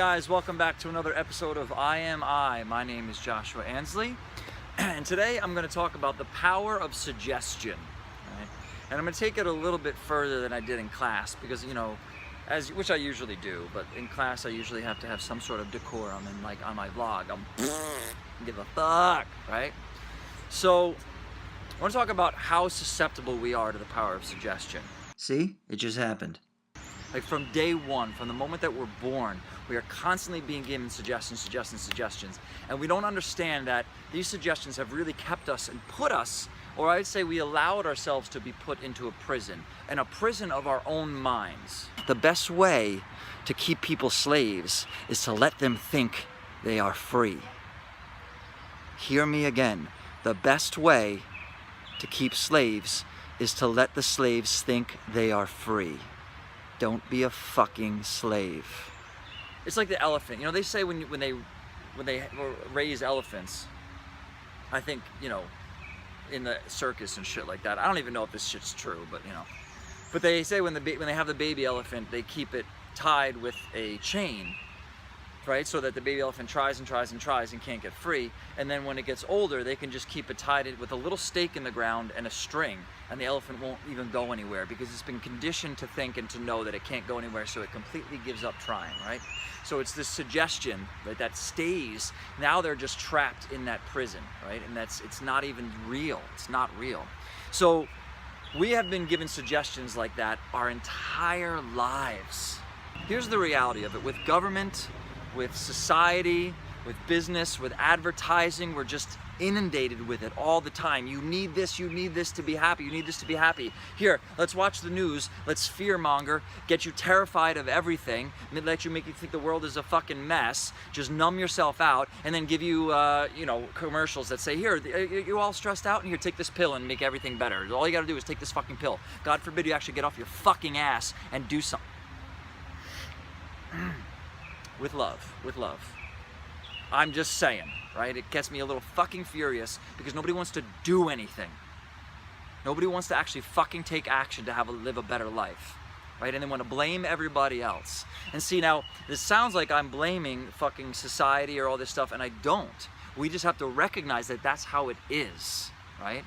guys, welcome back to another episode of I Am I. My name is Joshua Ansley, and today I'm going to talk about the power of suggestion. Right? And I'm going to take it a little bit further than I did in class because, which I usually do, but in class I usually have to have some sort of decorum, and like on my vlog, I'm give a fuck, right? So I want to talk about how susceptible we are to the power of suggestion. See? It just happened. Like from day one, from the moment that we're born, we are constantly being given suggestions, and we don't understand that these suggestions have really kept us and put us, or I'd say we allowed ourselves to be put into a prison, and a prison of our own minds. The best way to keep people slaves is to let them think they are free. Hear me again. The best way to keep slaves is to let the slaves think they are free. Don't be a fucking slave. It's like the elephant. They say when they raise elephants, I think, in the circus and shit like that. I don't even know if this shit's true, but But they say when they have the baby elephant, they keep it tied with a chain, right? So that the baby elephant tries and tries and tries and can't get free. And then when it gets older, they can just keep it tied with a little stake in the ground and a string, and the elephant won't even go anywhere because it's been conditioned to think and to know that it can't go anywhere, so it completely gives up trying, right? So it's this suggestion, right, that stays. Now they're just trapped in that prison, right? And it's not even real. It's not real. So we have been given suggestions like that our entire lives. Here's the reality of it. With government, with society, with business, with advertising, we're just inundated with it all the time. You need this to be happy, you need this to be happy. Here, let's watch the news, let's fearmonger, get you terrified of everything, make you think the world is a fucking mess, just numb yourself out, and then give you, commercials that say, here, you're all stressed out, and here, take this pill and make everything better. All you gotta do is take this fucking pill. God forbid you actually get off your fucking ass and do something. With love. I'm just saying, right? It gets me a little fucking furious because nobody wants to do anything. Nobody wants to actually fucking take action to live a better life, right? And they want to blame everybody else. And see, now, this sounds like I'm blaming fucking society or all this stuff, and I don't. We just have to recognize that that's how it is, right?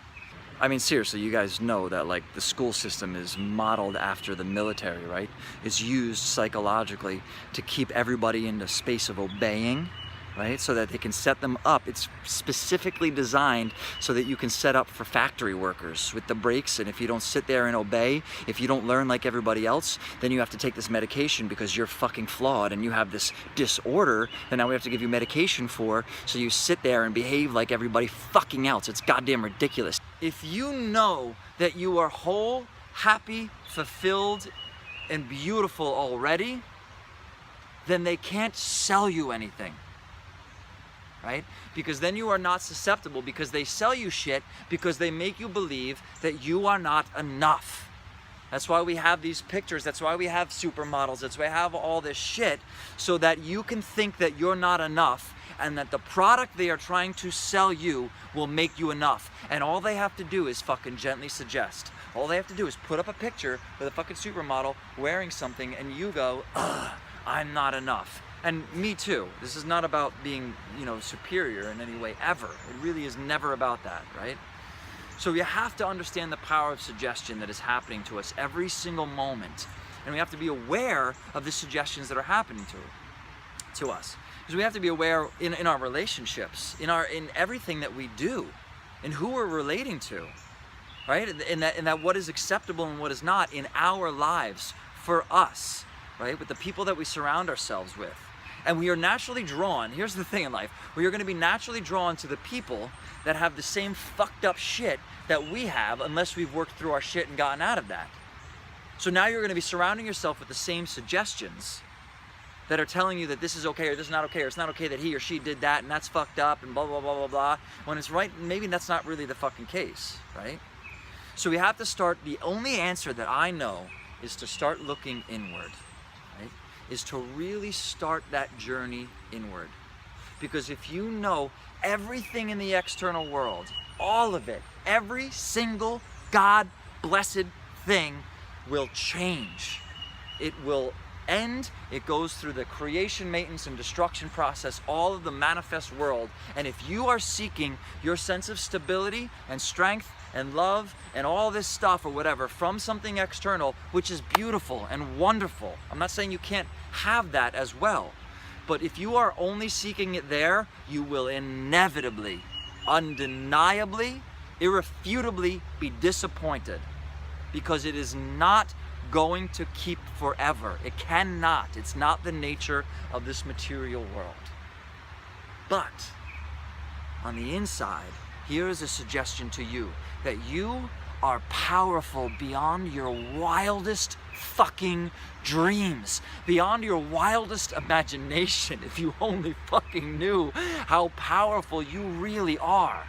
I mean, seriously, you guys know that, like, the school system is modeled after the military, right? It's used psychologically to keep everybody in the space of obeying, right? So that they can set them up. It's specifically designed so that you can set up for factory workers with the breaks, and if you don't sit there and obey, if you don't learn like everybody else, then you have to take this medication because you're fucking flawed and you have this disorder that now we have to give you medication for, so you sit there and behave like everybody fucking else. It's goddamn ridiculous. If you know that you are whole, happy, fulfilled, and beautiful already, then they can't sell you anything. Right? Because then you are not susceptible, because they sell you shit, because they make you believe that you are not enough. That's why we have these pictures, that's why we have supermodels, that's why we have all this shit, so that you can think that you're not enough, and that the product they are trying to sell you will make you enough. And all they have to do is fucking gently suggest. All they have to do is put up a picture with a fucking supermodel wearing something, and you go, ugh, I'm not enough. And me too. This is not about being, superior in any way ever. It really is never about that, right? So you have to understand the power of suggestion that is happening to us every single moment. And we have to be aware of the suggestions that are happening to us. Because we have to be aware in our relationships, in everything that we do, in who we're relating to, right? In that what is acceptable and what is not in our lives for us, right? With the people that we surround ourselves with. And we are naturally drawn, here's the thing in life, we are going to be naturally drawn to the people that have the same fucked up shit that we have, unless we've worked through our shit and gotten out of that. So now you're going to be surrounding yourself with the same suggestions that are telling you that this is okay or this is not okay, or it's not okay that he or she did that and that's fucked up and blah, blah, blah, blah, blah. When it's right, maybe that's not really the fucking case, right? So we have to start, the only answer that I know is to start looking inward. Is to really start that journey inward. Because if you know everything in the external world, all of it, every single God-blessed thing will change. It will end, it goes through the creation, maintenance, and destruction process, all of the manifest world. And if you are seeking your sense of stability and strength and love and all this stuff or whatever from something external, which is beautiful and wonderful, I'm not saying you can't have that as well, but if you are only seeking it there, you will inevitably, undeniably, irrefutably be disappointed, because it is not going to keep forever. It cannot. It's not the nature of this material world. But on the inside, here is a suggestion to you that you are powerful beyond your wildest fucking dreams, beyond your wildest imagination. If you only fucking knew how powerful you really are,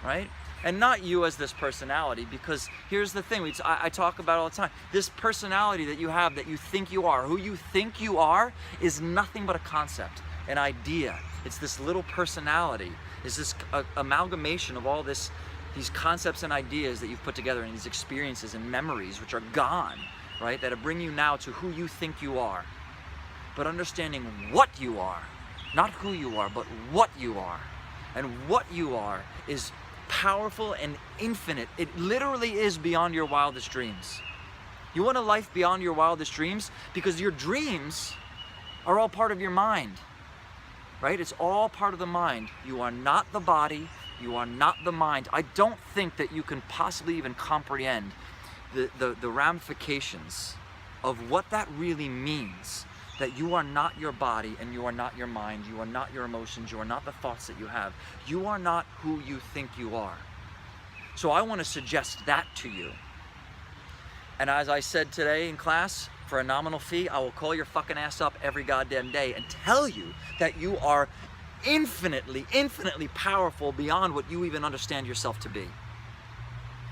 right? And not you as this personality, because here's the thing, I talk about it all the time. This personality that you have, that you think you are, who you think you are, is nothing but a concept, an idea. It's this little personality. It's this amalgamation of all these concepts and ideas that you've put together, and these experiences and memories which are gone, right? That bring you now to who you think you are. But understanding what you are, not who you are, but what you are. And what you are is powerful and infinite. It literally is beyond your wildest dreams. You want a life beyond your wildest dreams? Because your dreams are all part of your mind, right? It's all part of the mind. You are not the body. You are not the mind. I don't think that you can possibly even comprehend the ramifications of what that really means. That you are not your body, and you are not your mind, you are not your emotions, you are not the thoughts that you have. You are not who you think you are. So I want to suggest that to you. And as I said today in class, for a nominal fee, I will call your fucking ass up every goddamn day and tell you that you are infinitely, infinitely powerful beyond what you even understand yourself to be.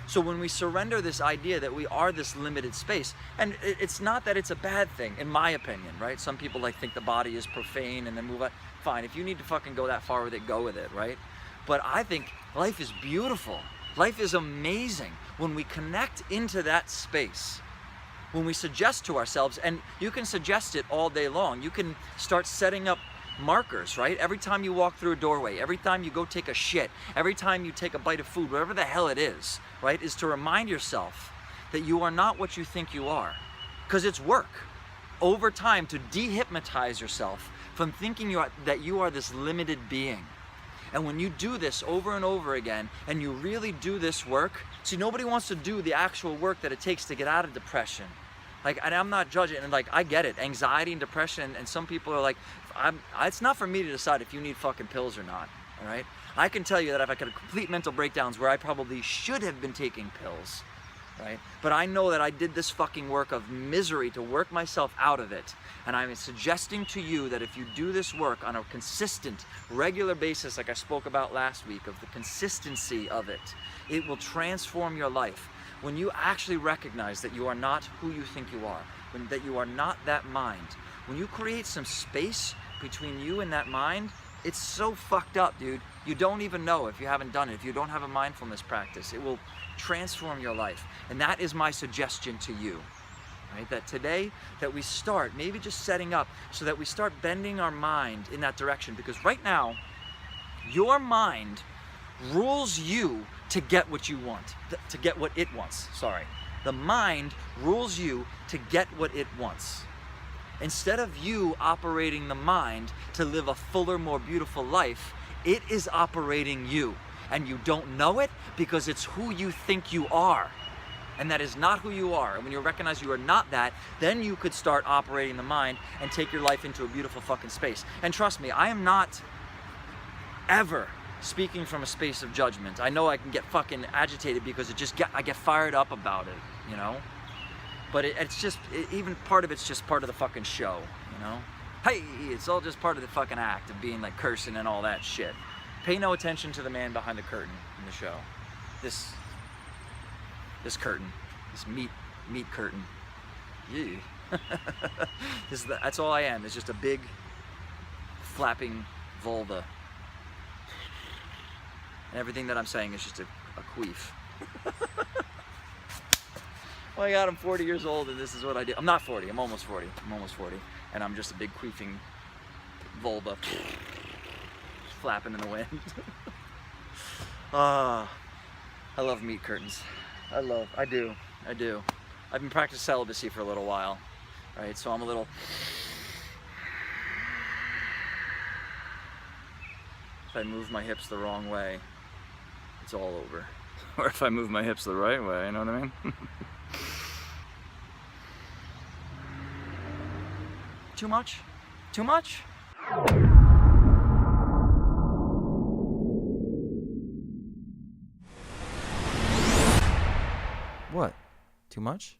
So when we surrender this idea that we are this limited space, and it's not that it's a bad thing, in my opinion, right? Some people think the body is profane and then move on. Fine, if you need to fucking go that far with it, go with it, right? But I think life is beautiful. Life is amazing when we connect into that space. When we suggest to ourselves, and you can suggest it all day long. You can start setting up markers, right? Every time you walk through a doorway, every time you go take a shit, every time you take a bite of food, whatever the hell it is, right? Is to remind yourself that you are not what you think you are. Because it's work. Over time, to dehypnotize yourself from thinking that you are this limited being. And when you do this over and over again, and you really do this work, see, nobody wants to do the actual work that it takes to get out of depression. And I'm not judging, and I get it, anxiety and depression, and some people are like, it's not for me to decide if you need fucking pills or not, all right? I can tell you that I've had complete mental breakdowns where I probably should have been taking pills, right? But I know that I did this fucking work of misery to work myself out of it. And I'm suggesting to you that if you do this work on a consistent, regular basis, like I spoke about last week, of the consistency of it, it will transform your life. When you actually recognize that you are not who you think you are, that you are not that mind, when you create some space between you and that mind, it's so fucked up, dude. You don't even know if you haven't done it. If you don't have a mindfulness practice, it will transform your life. And that is my suggestion to you, right? That today, that we start maybe just setting up so that we start bending our mind in that direction. Because right now, your mind rules you to get what you want, to get what it wants, sorry. The mind rules you to get what it wants. Instead of you operating the mind to live a fuller, more beautiful life, it is operating you. And you don't know it because it's who you think you are. And that is not who you are. And when you recognize you are not that, then you could start operating the mind and take your life into a beautiful fucking space. And trust me, I am not ever speaking from a space of judgment. I know I can get fucking agitated because I get fired up about it, you know? But it's just, even part of it's just part of the fucking show, you know? Hey, it's all just part of the fucking act of being like cursing and all that shit. Pay no attention to the man behind the curtain in the show. This curtain, this meat curtain. Yeah. That's all I am. It's just a big flapping vulva. And everything that I'm saying is just a queef. Oh my God, I'm 40 years old and this is what I do. I'm not 40, I'm almost 40. And I'm just a big queefing vulva flapping in the wind. I love meat curtains. I do. I've been practicing celibacy for a little while, right? So I'm a little... If I move my hips the wrong way, it's all over. Or if I move my hips the right way, you know what I mean? Too much? Too much? What? Too much?